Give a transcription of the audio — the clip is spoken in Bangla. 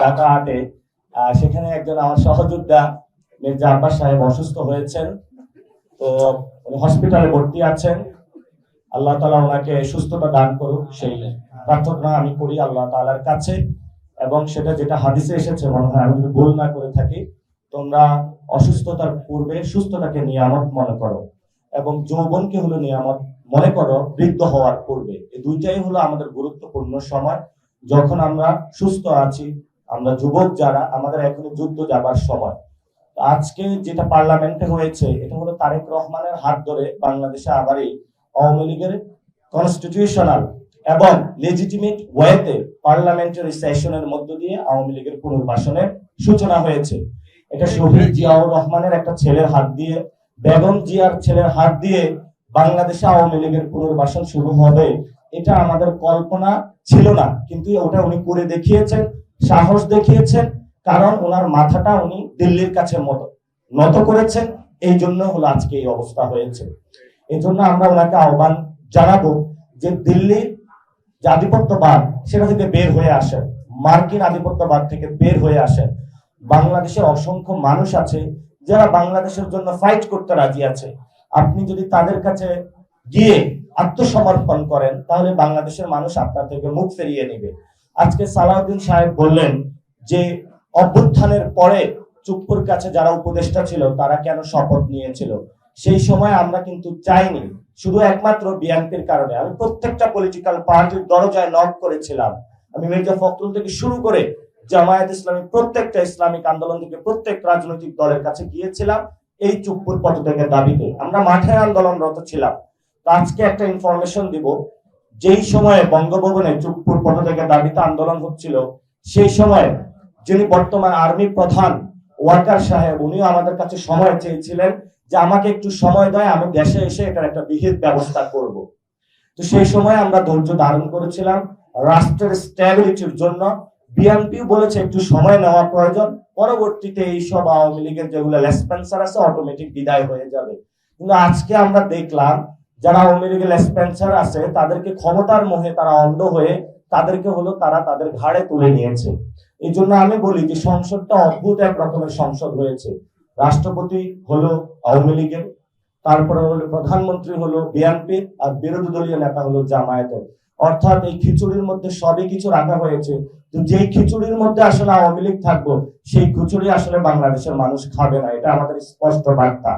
ঢাকা 8-এ। সেখানে একজন আমার সহযোদ্ধা মির্জা আব্বাস সাহেব অসুস্থ হয়েছেন, তো উনি হসপিটালে ভর্তি আছেন। আল্লাহ তাআলা ওনাকে সুস্থতা দান করুক, সেই প্রার্থনা আমি করি আল্লাহ তাআলার কাছে। এবং সেটা যেটা হাদিসে এসেছে, মনে হয় আমি যদি ভুল না করে থাকি, তোমরা অসুস্থতার পূর্বে সুস্থতাকে নিয়ামত মনে করো এবং যৌবনকে হলো নিয়ামত মনে করো বৃদ্ধ হওয়ার পূর্বে। এই দুইটাই হলো আমাদের গুরুত্বপূর্ণ সময়। যখন আমরা সুস্থ আছি, আমরা যুবক যারা, আমাদের এখনো যুদ্ধ যাবার সময়। আজকে যেটা পার্লামেন্টে হয়েছে, এটা হলো তারেক রহমানের হাত ধরে বাংলাদেশে আবারই আওয়ামী লীগের কনস্টিটিউশনাল এবং লেজিটিমেট ওয়েতে পার্লামেন্টারি সেশনের মধ্য দিয়ে আওয়ামী লীগের পুনর্বাসনের সূচনা হয়েছে। এটা শহীদ জিয়াউর রহমানের একটা ছেলের হাত দিয়ে, বেগম জিয়ার ছেলের হাত দিয়ে বাংলাদেশে আওয়ামী লীগের পুনর্বাসন শুরু হবে, এটা আমাদের কল্পনা ছিল না, কিন্তু ওটা উনি করে দেখিয়েছেন, সাহস দেখিয়েছেন। কারণ ওনার মাথাটা উনি দিল্লির কাছে নত করেছেন, এই জন্য হলো আজকে এই অবস্থা হয়েছে। এই জন্য আমরা ওনাকে আহ্বান জানাবো যে দিল্লির যে আধিপত্যবাদ, সেটা থেকে বের হয়ে আসেন, মার্কিন আধিপত্যবাদ থেকে বের হয়ে আসেন। বাংলাদেশের অসংখ্য মানুষ আছে যারা বাংলাদেশের জন্য ফাইট করতে রাজি আছে। আপনি যদি তাদের কাছে গিয়ে আত্মসমর্পণ করেন, তাহলে বাংলাদেশের মানুষ আপনার থেকে মুখ ফিরিয়ে নেবে। আজকে সালাউদ্দিন সাহেব বললেন যে অভ্যুত্থানের পরে চুপ্পুর কাছে যারা উপদেষ্টা ছিল তারা কেন শপথ নিয়েছিল। সেই সময় আমরা কিন্তু চাইনি, শুধু একমাত্র বিএনপির কারণে। আমি প্রত্যেকটা পলিটিক্যাল পার্টির দরজায় নক করেছিলাম। আমি মির্জা ফখরুল থেকে শুরু করে জামায়াত ইসলামী, প্রত্যেকটা ইসলামিক আন্দোলন থেকে প্রত্যেক রাজনৈতিক দলের কাছে গিয়েছিলাম এই চুপ্পুর পদত্যাগের দাবিতে। আমরা মাঠে আন্দোলনরত ছিলাম। তো আজকে একটা ইনফরমেশন দিব, যেই সময়ে বঙ্গভবনে চুপ্পুর পদত্যাগের দাবিতে আন্দোলন হচ্ছিল, সেই সময় যিনি বর্তমান আর্মি প্রধান ওয়াকার সাহেব, উনিও আমাদের কাছে সময় চেয়েছিলেন যে আমাকে একটু সময় দেয়, আমি দেশে এসে এটার একটা বিহিত ব্যবস্থা করব। তো সেই সময় আমরা ধৈর্য ধারণ করেছিলাম রাষ্ট্রের স্ট্যাবিলিটির জন্য। বিএনপি বলেছে একটু সময় নেওয়া প্রয়োজন, পরবর্তীতে এইসব আওয়ামী লীগের যেগুলো লেসপেন্সার আছে অটোমেটিক বিদায় হয়ে যাবে। কিন্তু আজকে আমরা দেখলাম যারা আওয়ামী লীগের লেসপেন্সার আছে তাদেরকে ক্ষমতার মোহে তারা অন্ধ হয়ে তাদেরকে হলো তারা তাদের ঘাড়ে তুলে নিয়েছে। এই জন্য আমি বলি যে সংসদটা অদ্ভুত এক রকমের সংসদ হয়েছে। রাষ্ট্রপতি হলো আওয়ামী লীগের, তারপরে হলো প্রধানমন্ত্রী হলো বিএনপির, আর বিরোধী দলীয় নেতা হলো জামায়াতের। অর্থাৎ এই খিচুড়ির মধ্যে সবই কিছু রাখা হয়েছে। তো যেই খিচুড়ির মধ্যে আসলে আওয়ামী লীগ থাকবো, সেই খিচুড়ি আসলে বাংলাদেশের মানুষ খাবে না, এটা আমাদের স্পষ্ট বার্তা।